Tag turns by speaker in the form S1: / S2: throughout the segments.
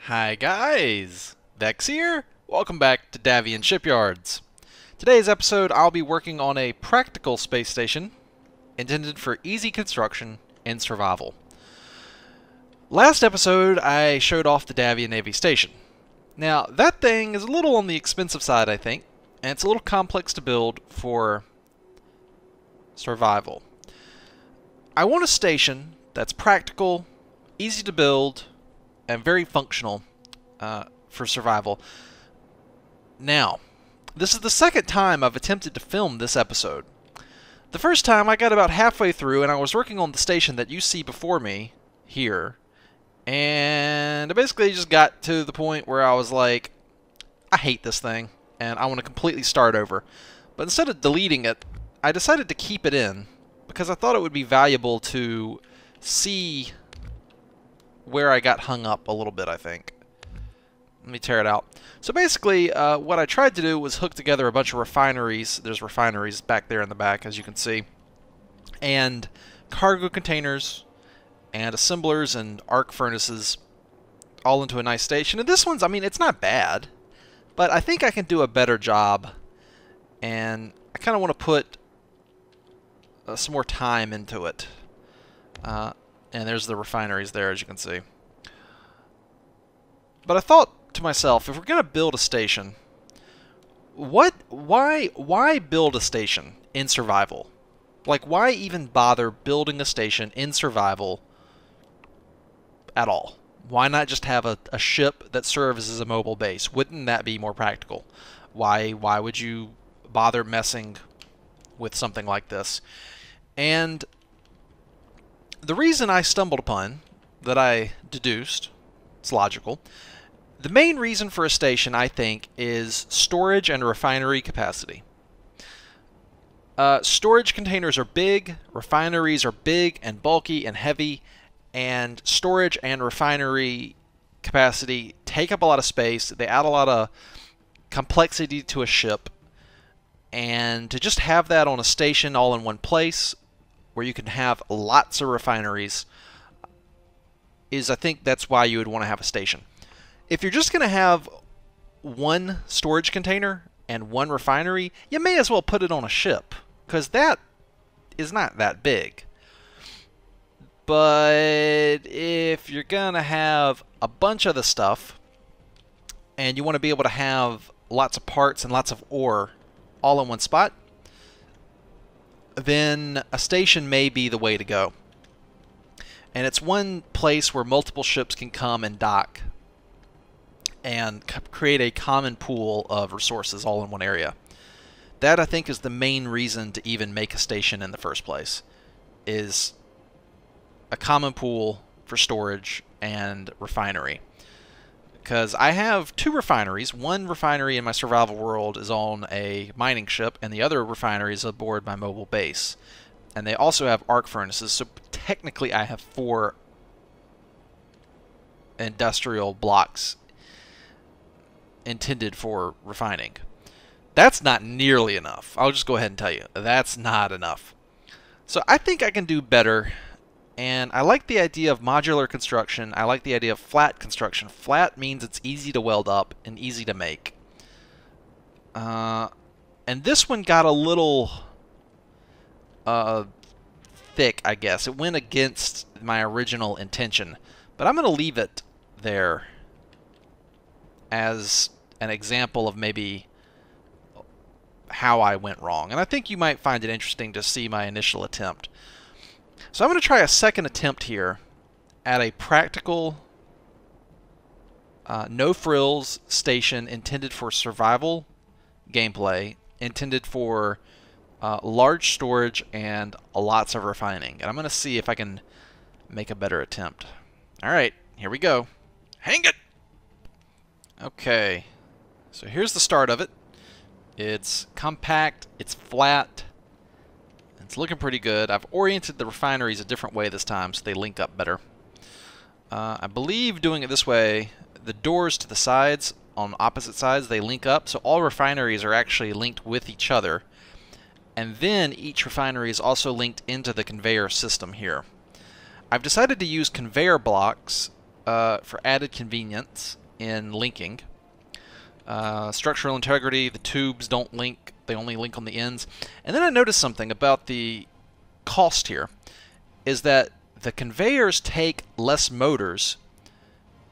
S1: Hi guys, Vechs here. Welcome back to Davion Shipyards. Today's episode I'll be working on a practical space station intended for easy construction and survival. Last episode I showed off the Davion Navy Station. Now that thing is a little on the expensive side, I think, and it's a little complex to build for survival. I want a station that's practical, easy to build, and very functional for survival. Now, this is the second time I've attempted to film this episode. The first time I got about halfway through and I was working on the station that you see before me here, and I basically just got to the point where I was like, I hate this thing and I want to completely start over. But instead of deleting it, I decided to keep it in because I thought it would be valuable to see where I got hung up a little bit, I think. Let me tear it out. So basically, what I tried to do was hook together a bunch of refineries. There's refineries back there in the back, as you can see. And cargo containers, and assemblers, and arc furnaces, all into a nice station. And this one's, I mean, it's not bad, but I think I can do a better job. And I kind of want to put some more time into it. And there's the refineries there, as you can see. But I thought to myself, if we're going to build a station, why build a station in survival? Like, why even bother building a station in survival at all? Why not just have a ship that serves as a mobile base? Wouldn't that be more practical? Why would you bother messing with something like this? And the reason I stumbled upon, that I deduced, it's logical, the main reason for a station, I think, is storage and refinery capacity. Storage containers are big, refineries are big and bulky and heavy, and storage and refinery capacity take up a lot of space, they add a lot of complexity to a ship, and to just have that on a station all in one place, where you can have lots of refineries, I think that's why you would want to have a station. If you're just going to have one storage container and one refinery, you may as well put it on a ship, because that is not that big. But if you're going to have a bunch of the stuff, and you want to be able to have lots of parts and lots of ore all in one spot, then a station may be the way to go. And it's one place where multiple ships can come and dock and create a common pool of resources all in one area. That, I think, is the main reason to even make a station in the first place, is a common pool for storage and refinery. Because I have two refineries. One refinery in my survival world is on a mining ship, and the other refinery is aboard my mobile base. And they also have arc furnaces, so technically I have 4 industrial blocks intended for refining. That's not nearly enough. I'll just go ahead and tell you, that's not enough. So I think I can do better. And I like the idea of modular construction. I like the idea of flat construction. Flat means it's easy to weld up and easy to make. And this one got a little thick, I guess. It went against my original intention. But I'm going to leave it there as an example of maybe how I went wrong. And I think you might find it interesting to see my initial attempt. So I'm going to try a second attempt here at a practical, no-frills station intended for survival gameplay, intended for large storage and lots of refining. And I'm going to see if I can make a better attempt. Alright, here we go. Hang it! Okay, so here's the start of it. It's compact, it's flat, it's looking pretty good. I've oriented the refineries a different way this time so they link up better. I believe doing it this way, the doors to the sides, on opposite sides, they link up, so all refineries are actually linked with each other. And then each refinery is also linked into the conveyor system here. I've decided to use conveyor blocks for added convenience in linking. Structural integrity, the tubes don't link, they only link on the ends. And then I noticed something about the cost here, is that the conveyors take less motors,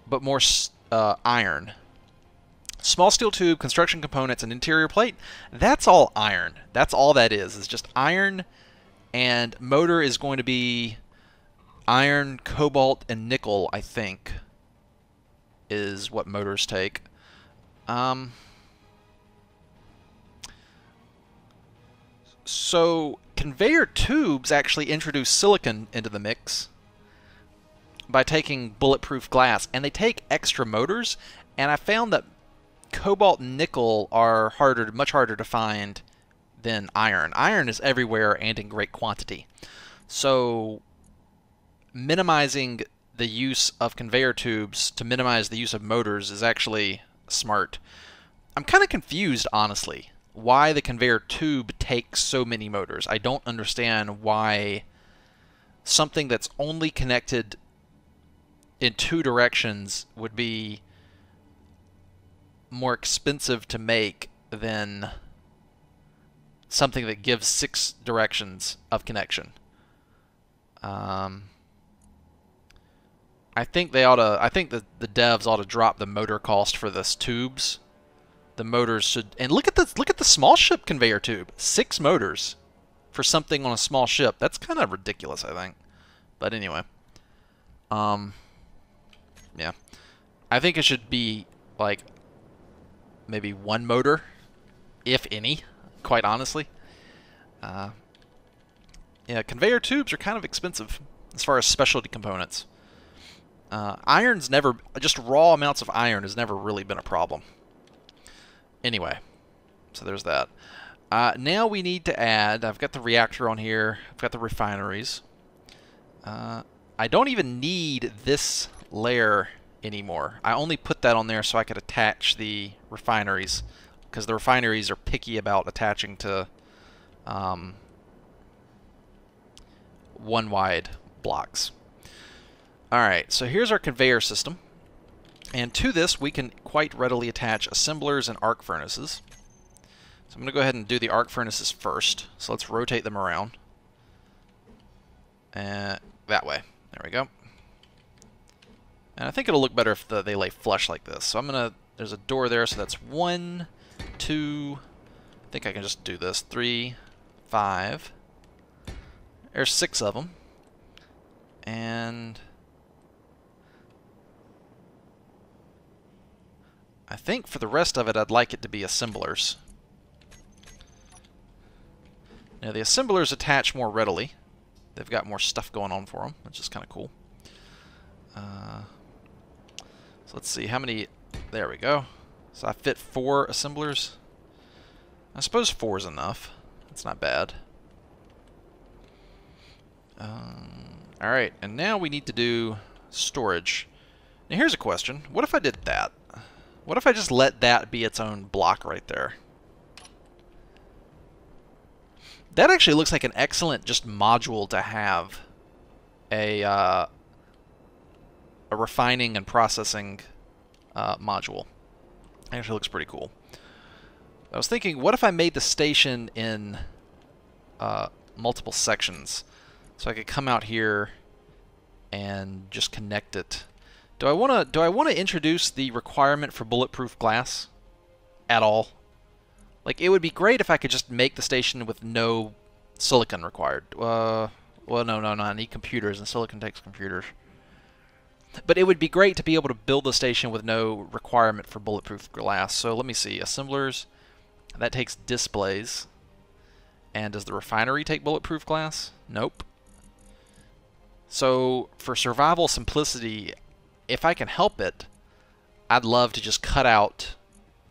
S1: but more iron. Small steel tube, construction components, and interior plate, that's all iron. That's all that is. It's just iron, and motor is going to be iron, cobalt, and nickel, I think, is what motors take. So conveyor tubes actually introduce silicon into the mix by taking bulletproof glass, and they take extra motors, and I found that cobalt and nickel are much harder to find than iron. Iron is everywhere and in great quantity. So minimizing the use of conveyor tubes to minimize the use of motors is actually smart. I'm kind of confused, honestly, why the conveyor tube takes so many motors. I don't understand why something that's only connected in two directions would be more expensive to make than something that gives 6 directions of connection. I think they ought to. I think that the devs ought to drop the motor cost for this tubes. The motors should. And look at the small ship conveyor tube. 6 motors for something on a small ship. That's kind of ridiculous, I think. But anyway, yeah, I think it should be like maybe 1 motor, if any. Quite honestly, yeah, conveyor tubes are kind of expensive as far as specialty components. Iron's never, just raw amounts of iron has never really been a problem. Anyway, so there's that. Now we need to add, I've got the reactor on here, I've got the refineries. I don't even need this layer anymore. I only put that on there so I could attach the refineries, because the refineries are picky about attaching to one-wide blocks. Alright, so here's our conveyor system. And to this, we can quite readily attach assemblers and arc furnaces. So I'm going to go ahead and do the arc furnaces first. So let's rotate them around. That way. There we go. And I think it'll look better if they lay flush like this. So I'm going to... There's a door there, so that's 1, 2... I think I can just do this. 3, 5... There's 6 of them. And I think for the rest of it, I'd like it to be assemblers. Now, the assemblers attach more readily. They've got more stuff going on for them, which is kind of cool. So let's see, how many... There we go. So I fit 4 assemblers. I suppose 4 is enough. That's not bad. Alright, and now we need to do storage. Now here's a question. What if I did that? What if I just let that be its own block right there? That actually looks like an excellent just module to have a refining and processing module. Actually looks pretty cool. I was thinking, what if I made the station in multiple sections? So I could come out here and just connect it. Do I want to introduce the requirement for bulletproof glass at all? Like, it would be great if I could just make the station with no silicon required. Well, no, I need computers, and silicon takes computers. But it would be great to be able to build the station with no requirement for bulletproof glass. So let me see. Assemblers, that takes displays. And does the refinery take bulletproof glass? Nope. So for survival simplicity, if I can help it, I'd love to just cut out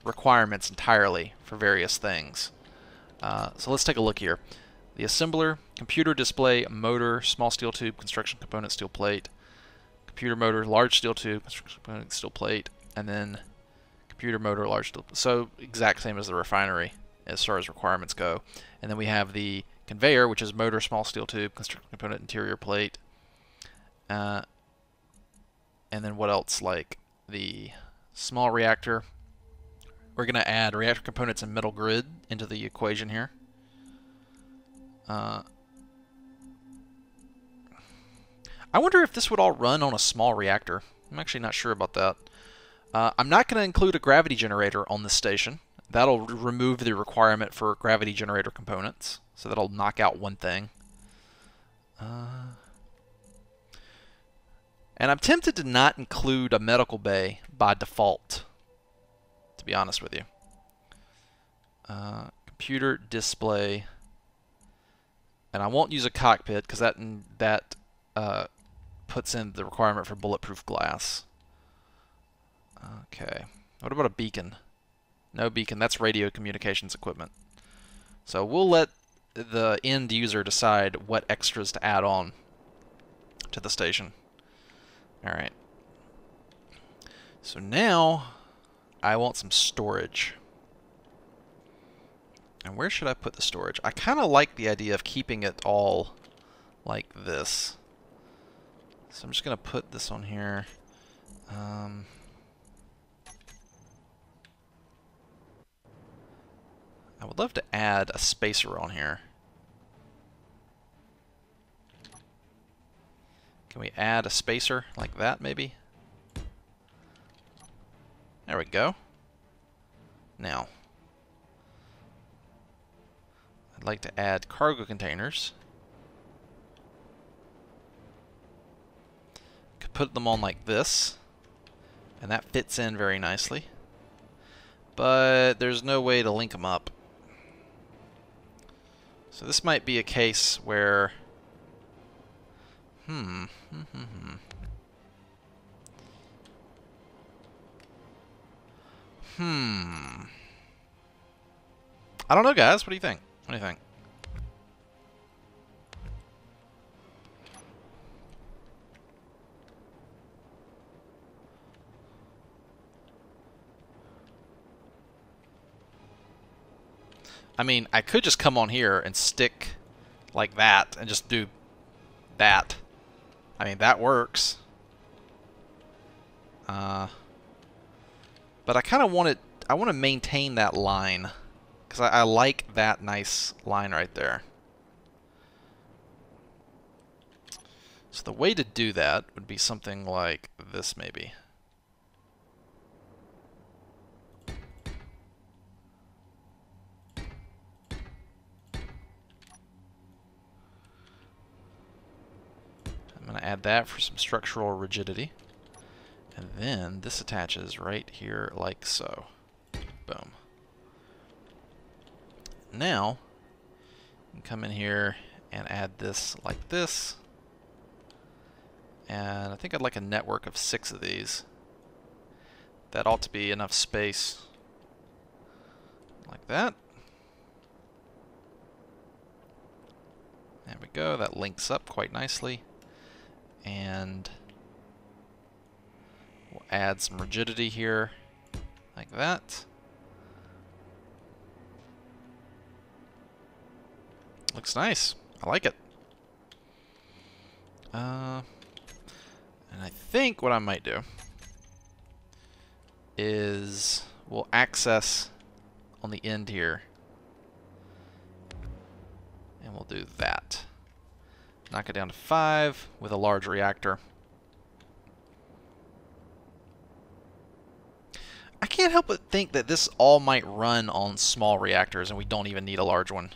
S1: requirements entirely for various things. So let's take a look here. The assembler, computer display, motor, small steel tube, construction component, steel plate, computer motor, large steel tube, construction component, steel plate, and then computer motor, large steel. So exact same as the refinery as far as requirements go. And then we have the conveyor, which is motor, small steel tube, construction component, interior plate. And then what else? Like the small reactor. We're going to add reactor components and metal grid into the equation here. I wonder if this would all run on a small reactor. I'm actually not sure about that. I'm not going to include a gravity generator on this station. That'll remove the requirement for gravity generator components. So that'll knock out one thing. And I'm tempted to not include a medical bay by default, to be honest with you. Computer display. And I won't use a cockpit because that puts in the requirement for bulletproof glass. Okay. What about a beacon? No beacon. That's radio communications equipment. So we'll let the end user decide what extras to add on to the station. Alright. So now I want some storage. And where should I put the storage? I kind of like the idea of keeping it all like this. So I'm just going to put this on here. I would love to add a spacer on here. Can we add a spacer like that, maybe? There we go. Now, I'd like to add cargo containers. Could put them on like this, and that fits in very nicely. But there's no way to link them up. So this might be a case where... I don't know, guys. What do you think? What do you think? I mean, I could just come on here and stick like that and just do that. I mean, that works. But I kind of want it, I want to maintain that line because I like that nice line right there. So the way to do that would be something like this, maybe. I'm going to add that for some structural rigidity. And then this attaches right here like so. Boom. Now, you can come in here and add this like this. And I think I'd like a network of 6 of these. That ought to be enough space. Like that. There we go. That links up quite nicely. And we'll add some rigidity here, like that. Looks nice. I like it. And I think what I might do is we'll access on the end here. And we'll do that. Knock it down to 5 with a large reactor. I can't help but think that this all might run on small reactors and we don't even need a large one.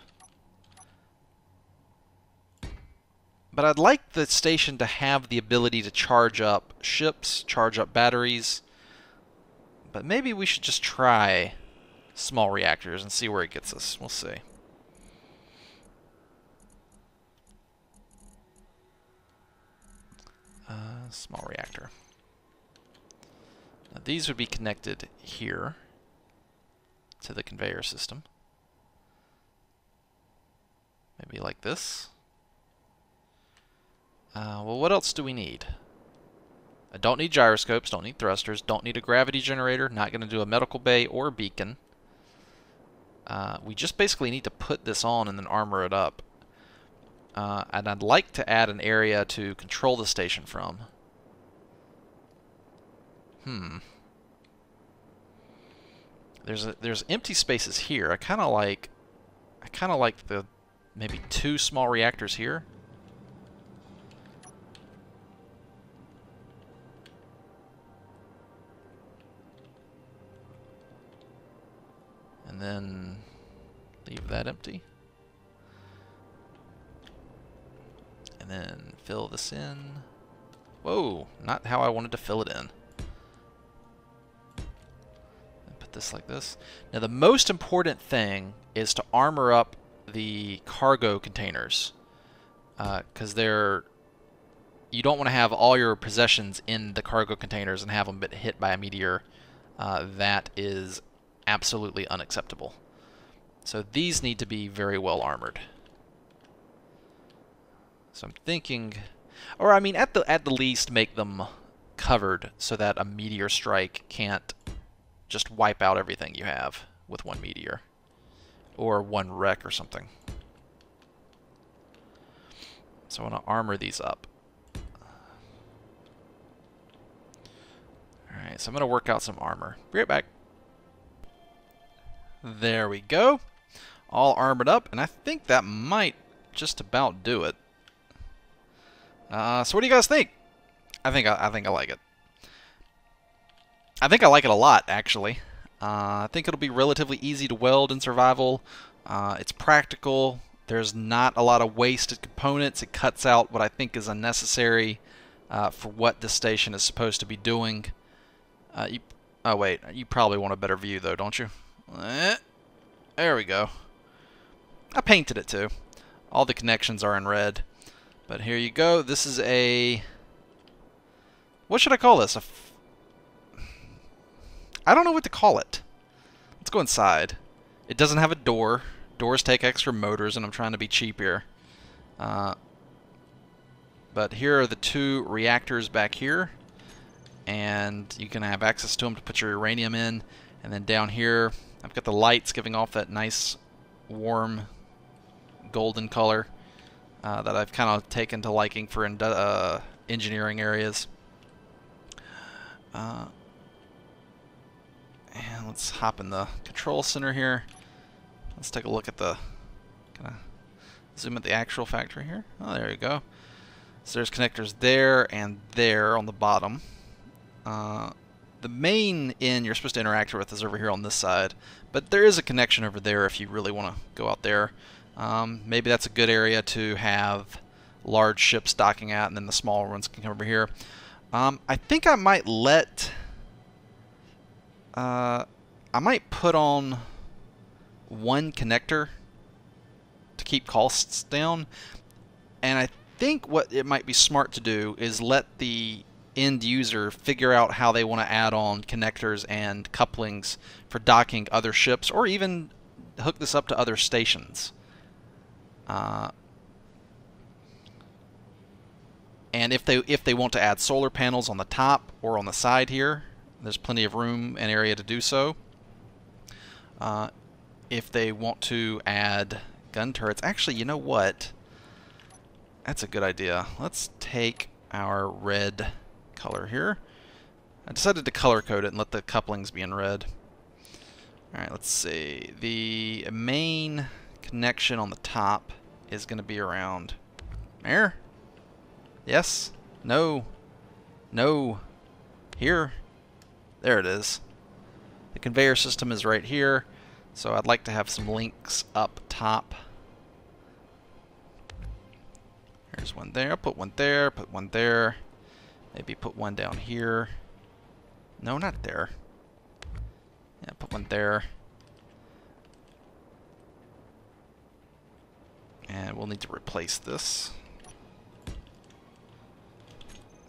S1: But I'd like the station to have the ability to charge up ships, charge up batteries. But maybe we should just try small reactors and see where it gets us. We'll see. Small reactor. Now these would be connected here to the conveyor system. Maybe like this. Well, what else do we need? I don't need gyroscopes, don't need thrusters, don't need a gravity generator, not going to do a medical bay or a beacon. We just basically need to put this on and then armor it up. And I'd like to add an area to control the station from. There's empty spaces here. I kind of like the maybe 2 small reactors here. And then leave that empty. And then fill this in. Whoa, not how I wanted to fill it in. And put this like this. Now the most important thing is to armor up the cargo containers. Because you don't want to have all your possessions in the cargo containers and have them get hit by a meteor. That is absolutely unacceptable. So these need to be very well armored. So I'm thinking, or I mean, at the least, make them covered so that a meteor strike can't just wipe out everything you have with one meteor or one wreck or something. So I want to armor these up. All right, so I'm going to work out some armor. Be right back. There we go. All armored up, and I think that might just about do it. So what do you guys think? I think I like it. I think I like it a lot, actually. I think it'll be relatively easy to weld in survival. It's practical. There's not a lot of wasted components. It cuts out what I think is unnecessary for what this station is supposed to be doing. Oh wait, you probably want a better view though, don't you? There we go. I painted it too. All the connections are in red. But here you go. This is a... What should I call this? I don't know what to call it. Let's go inside. It doesn't have a door. Doors take extra motors, and I'm trying to be cheap here. But here are the 2 reactors back here. And you can have access to them to put your uranium in. And then down here, I've got the lights giving off that nice, warm, golden color that I've kind of taken to liking for engineering areas. And let's hop in the control center here. Let's take a look at the... Kind of zoom at the actual factory here. Oh, there you go. So there's connectors there and there on the bottom. The main end you're supposed to interact with is over here on this side, but there is a connection over there if you really want to go out there. Maybe that's a good area to have large ships docking at, and then the smaller ones can come over here. I think I might let... I might put on 1 connector to keep costs down, and I think what it might be smart to do is let the end user figure out how they want to add on connectors and couplings for docking other ships, or even hook this up to other stations. And if they want to add solar panels on the top or on the side here, there's plenty of room and area to do so. If they want to add gun turrets, actually, you know what? That's a good idea. Let's take our red color here. I decided to color code it and let the couplings be in red. Alright, let's see. The main connection on the top is going to be around there. Yes? No? No? Here? There it is. The conveyor system is right here, so I'd like to have some links up top. There's one there. Put one there. Put one there. Maybe put one down here. No, not there. Yeah, put one there. And we'll need to replace this.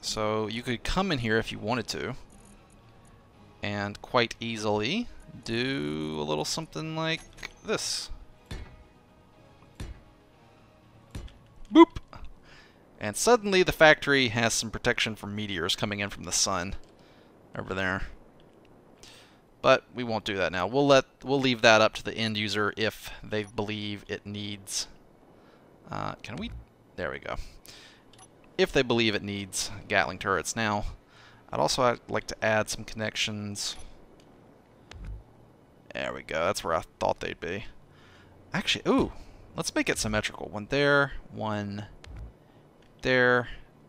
S1: So you could come in here if you wanted to, and quite easily do a little something like this. Boop! And suddenly the factory has some protection from meteors coming in from the sun over there. But we won't do that now. We'll leave that up to the end user if they believe it needs. Can we? There we go. If they believe it needs Gatling turrets. Now, I'd like to add some connections. There we go. That's where I thought they'd be. Actually, ooh, let's make it symmetrical. One there,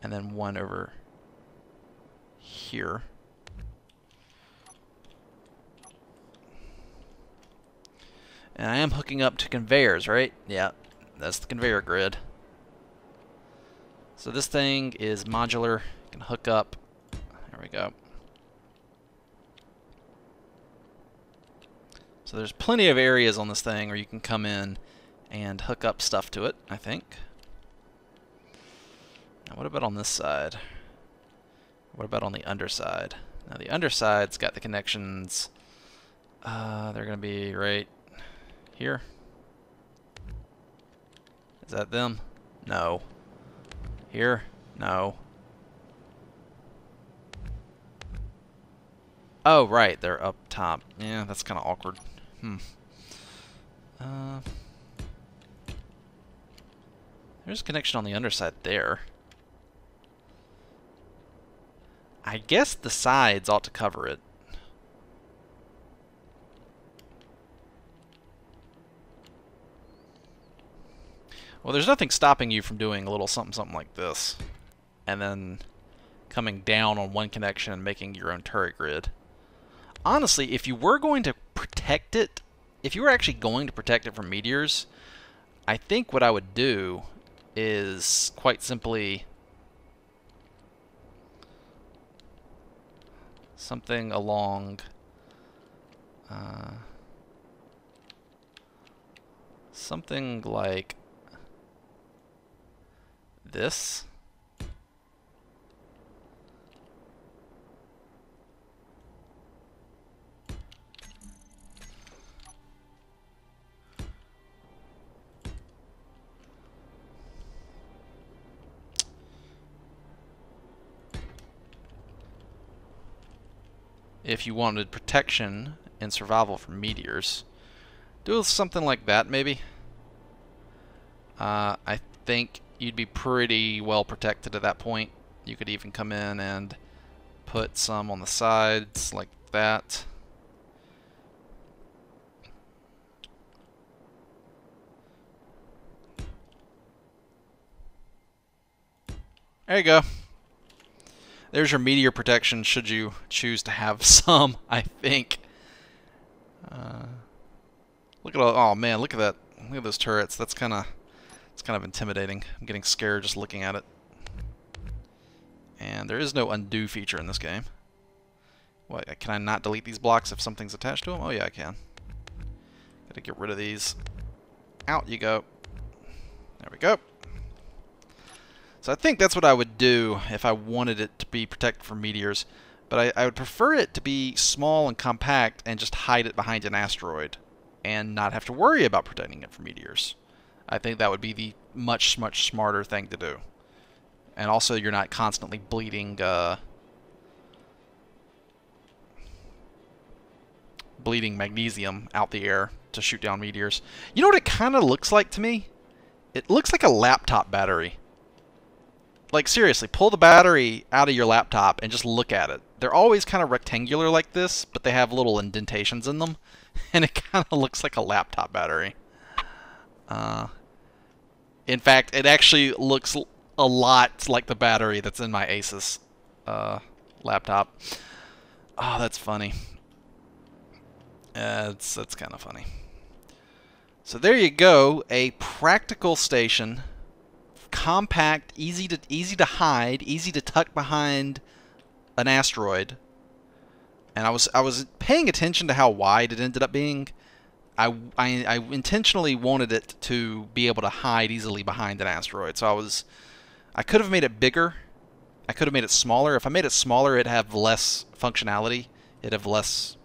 S1: and then one over here. And I am hooking up to conveyors, right? Yeah, that's the conveyor grid. So this thing is modular. You can hook up. There we go. So there's plenty of areas on this thing where you can come in and hook up stuff to it, I think. Now what about on this side? What about on the underside? Now the underside's got the connections. They're going to be right here. Is that them? No. Here? No. Oh, right, they're up top. Yeah, that's kind of awkward. There's a connection on the underside there. I guess the sides ought to cover it. Well, there's nothing stopping you from doing a little something like this, and then coming down on one connection and making your own turret grid. Honestly, if you were going to protect it, if you were actually going to protect it from meteors, I think what I would do is quite simply something along something like this. If you wanted protection and survival from meteors, do something like that, maybe. I think you'd be pretty well protected at that point. You could even come in and put some on the sides like that. There you go. There's your meteor protection, should you choose to have some, I think. Look at all, oh man, look at that. Look at those turrets. It's kind of intimidating. I'm getting scared just looking at it. And there is no undo feature in this game. What, can I not delete these blocks if something's attached to them? Oh yeah, I can. Gotta get rid of these. Out you go. There we go. So I think that's what I would do if I wanted it to be protected from meteors. But I would prefer it to be small and compact and just hide it behind an asteroid and not have to worry about protecting it from meteors. I think that would be the much smarter thing to do. And also you're not constantly bleeding magnesium out the air to shoot down meteors. You know what it kind of looks like to me? It looks like a laptop battery. Like, seriously, pull the battery out of your laptop and just look at it. They're always kind of rectangular like this, but they have little indentations in them. And it kind of looks like a laptop battery. In fact, it actually looks a lot like the battery that's in my Asus laptop. Oh, that's funny. That's kind of funny. So there you go, a practical station. Compact, easy to hide, easy to tuck behind an asteroid. And I was paying attention to how wide it ended up being. I intentionally wanted it to be able to hide easily behind an asteroid. So I could have made it bigger. I could have made it smaller. If I made it smaller, it'd have less functionality. It'd have less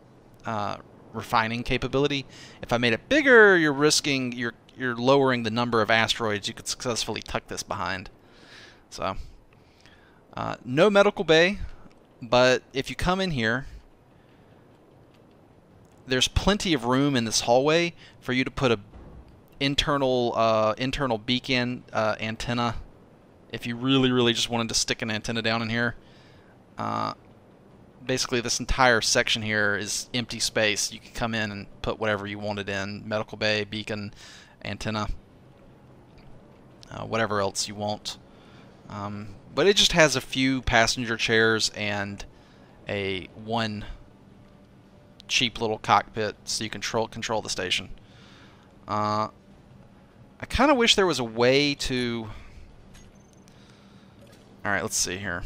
S1: refining capability. If I made it bigger, you're risking you're lowering the number of asteroids you could successfully tuck this behind. So, no medical bay, but if you come in here, there's plenty of room in this hallway for you to put a internal beacon antenna. If you really just wanted to stick an antenna down in here, basically this entire section here is empty space. You can come in and put whatever you wanted in. Medical bay, beacon, antenna, whatever else you want. But it just has a few passenger chairs and one cheap little cockpit so you control the station. I kind of wish there was a way to... Alright, let's see here.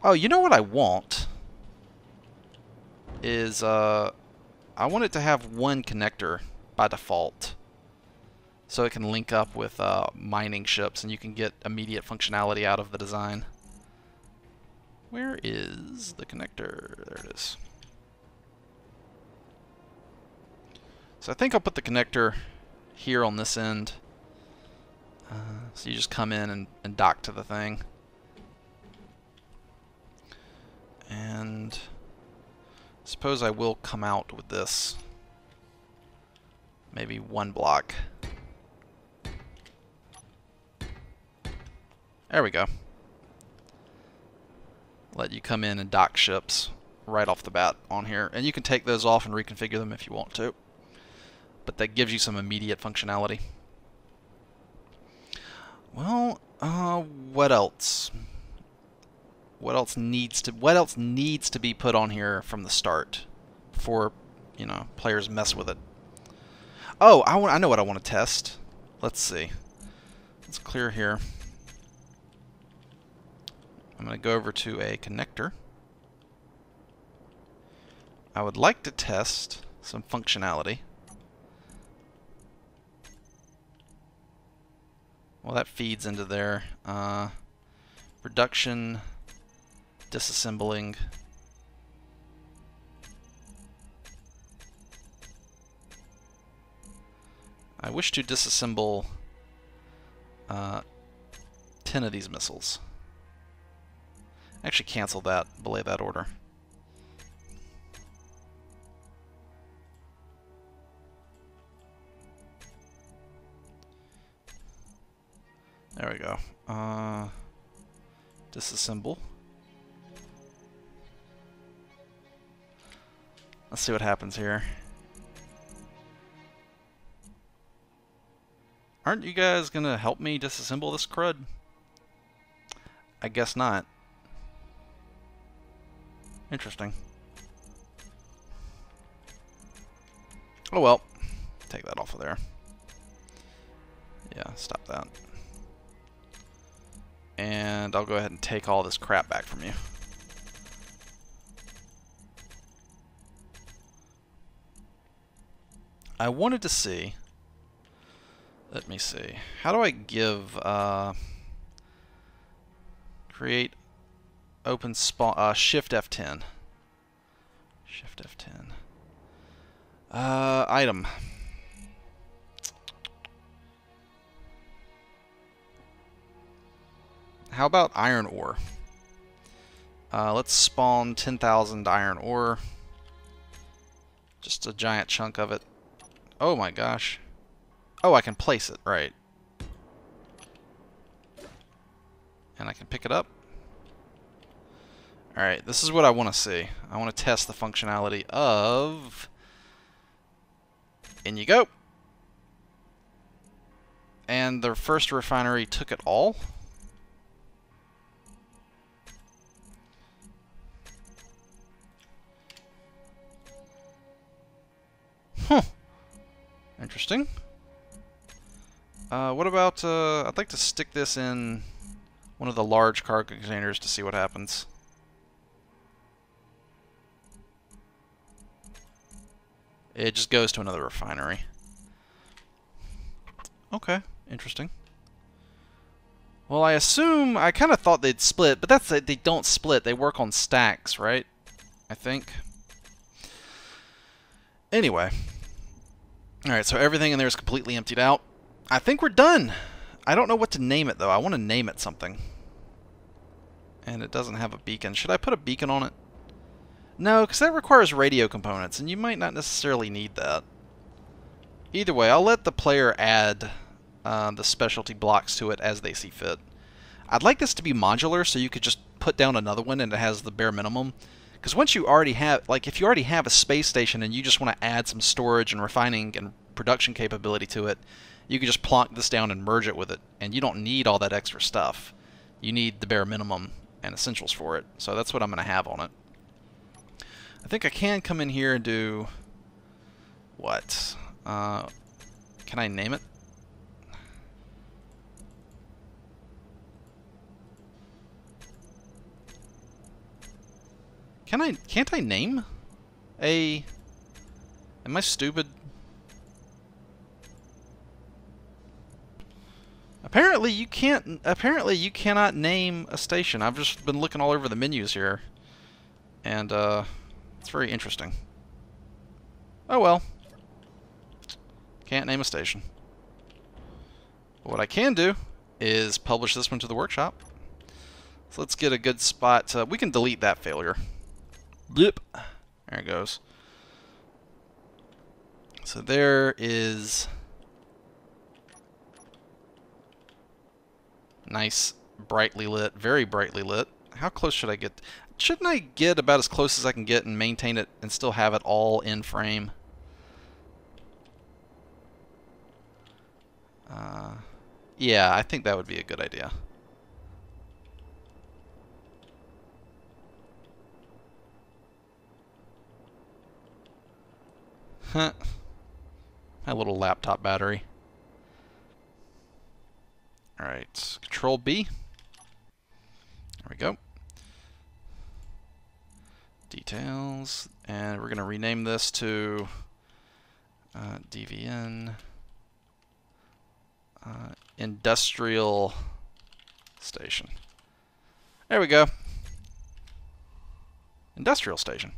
S1: Oh, you know what I want? Is, I want it to have one connector by default. So it can link up with mining ships and you can get immediate functionality out of the design. Where is the connector? There it is. So I think I'll put the connector here on this end. So you just come in and dock to the thing. And I suppose I will come out with this. Maybe one block. There we go. Let you come in and dock ships right off the bat on here. And you can take those off and reconfigure them if you want to. But that gives you some immediate functionality. Well, what else? What else needs to be put on here from the start before, you know, players mess with it? Oh, I know what I want to test. Let's see. Let's clear here. I'm going to go over to a connector. I would like to test some functionality. Well, that feeds into there. Reduction, disassembling. I wish to disassemble 10 of these missiles. Actually cancel that, belay that order. There we go. Disassemble. Let's see what happens here. Aren't you guys gonna help me disassemble this crud? I guess not. Interesting. Oh well. Take that off of there. Yeah, stop that. And I'll go ahead and take all this crap back from you. I wanted to see... Let me see. How do I give... create... Open spawn... Shift F10. Shift F10. Item. How about iron ore? Let's spawn 10,000 iron ore. Just a giant chunk of it. Oh my gosh. Oh, I can place it, right. And I can pick it up. Alright, this is what I want to see. I want to test the functionality of... In you go! And the first refinery took it all. Huh. Interesting. What about, I'd like to stick this in one of the large cargo containers to see what happens. It just goes to another refinery. Okay, interesting. Well, I assume, I kind of thought they'd split, but that's it, they don't split, they work on stacks, right? I think. Anyway. Alright, so everything in there is completely emptied out. I think we're done. I don't know what to name it, though. I want to name it something. And it doesn't have a beacon. Should I put a beacon on it? No, because that requires radio components, and you might not necessarily need that. Either way, I'll let the player add the specialty blocks to it as they see fit. I'd like this to be modular, so you could just put down another one and it has the bare minimum. Because once you already have, like, if you already have a space station and you just want to add some storage and refining and production capability to it, you can just plonk this down and merge it with it, and you don't need all that extra stuff. You need the bare minimum and essentials for it. So that's what I'm going to have on it. I think I can come in here and do what? Can I name it? Can't I name a... Am I stupid? Apparently you can't. Apparently you cannot name a station. I've just been looking all over the menus here, and it's very interesting. Oh well. Can't name a station. But what I can do is publish this one to the workshop. So let's get a good spot. We can delete that failure. Blip. There it goes. So there is nice, brightly lit, very brightly lit. How close should I get? Shouldn't I get about as close as I can get and maintain it and still have it all in frame? Yeah, I think that would be a good idea. Huh. My little laptop battery. Alright, Control B. There we go. Details. And we're going to rename this to Davion Industrial Station. There we go. Industrial Station.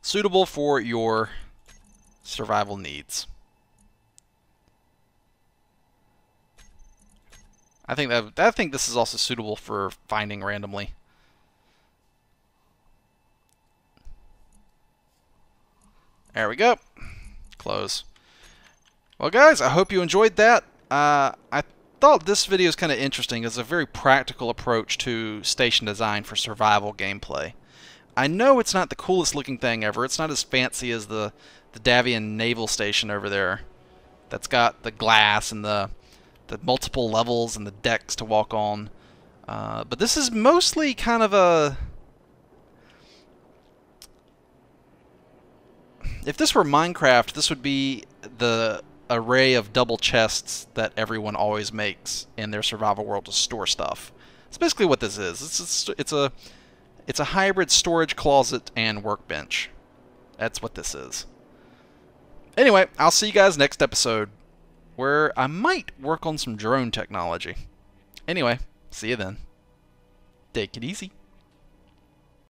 S1: Suitable for your survival needs. I think this is also suitable for finding randomly. There we go. Close. Well, guys, I hope you enjoyed that. I thought this video is kind of interesting. It's a very practical approach to station design for survival gameplay. I know it's not the coolest looking thing ever. It's not as fancy as the Davion naval station over there. That's got the glass and the multiple levels and the decks to walk on. But this is mostly kind of a... If this were Minecraft, this would be the array of double chests that everyone always makes in their survival world to store stuff. It's basically what this is. It's a hybrid storage closet and workbench. That's what this is. Anyway, I'll see you guys next episode, where I might work on some drone technology. Anyway, see you then. Take it easy.